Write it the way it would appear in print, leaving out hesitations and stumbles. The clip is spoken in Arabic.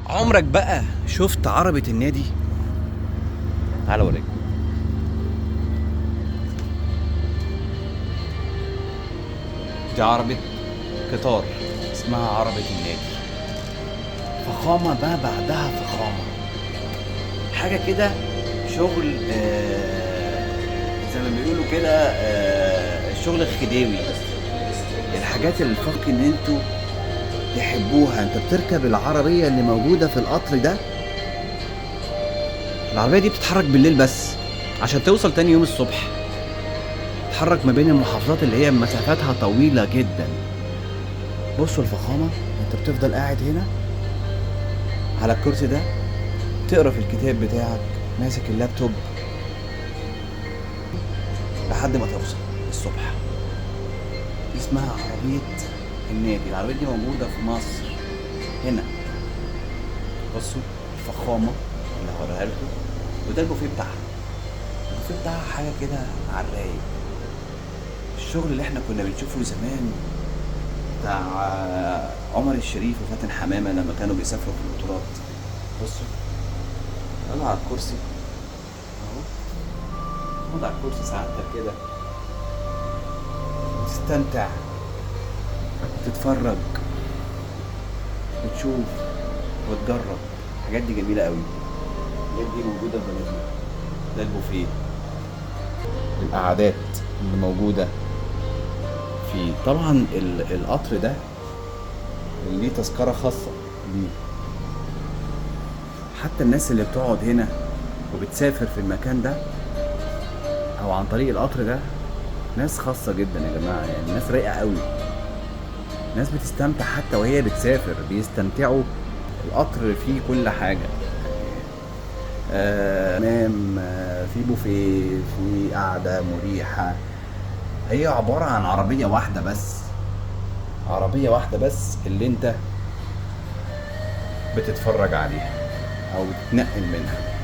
عمرك بقى شفت عربة النادي؟ تعال اوريك. دي عربة قطار اسمها عربة النادي. فخامة بقى بعدها فخامة، حاجة كده شغل زي ما بيقولوا كده الشغل الخديوي، الحاجات اللي الفرق ان انتوا تحبوها. انت بتركب العربية اللي موجودة في القطر ده، العربية دي بتتحرك بالليل بس عشان توصل تاني يوم الصبح، تتحرك ما بين المحافظات اللي هي مسافاتها طويلة جدا. بصوا الفخامة، انت بتفضل قاعد هنا على الكرسي ده، تقرا في الكتاب بتاعك، ماسك اللابتوب لحد ما توصل الصبح. دي اسمها عربية النادي. العربية دي موجودة في مصر هنا. بصوا الفخامة اللي هوريها لكم، وده البوفيه بتاعها. البوفيه بتاعها حاجة كده على الرايق، الشغل اللي احنا كنا بنشوفه زمان بتاع عمر الشريف وفاتن حمامة لما كانوا بيسافروا في القطارات. بصوا اقعد على الكرسي اهو، اقعد على الكرسي ساعتك كده وتستمتع، تتفرج وتشوف وتجرب. الحاجات دي جميلة قوي، الحاجات دي موجودة في بلدنا. ده البوفيه، القعدات اللي موجودة فيه. طبعا القطر ده ليه تذكرة خاصة ليه. حتى الناس اللي بتقعد هنا وبتسافر في المكان ده او عن طريق القطر ده ناس خاصة جدا يا جماعة، يعني ناس رايقة قوي، ناس بتستمتع حتى وهي بتسافر، بيستمتعوا. القطر فيه كل حاجة، نام، في بوفيه، في قعدة مريحة. هي عبارة عن عربية واحدة بس، عربية واحدة بس اللي انت بتتفرج عليها او بتتنقل منها.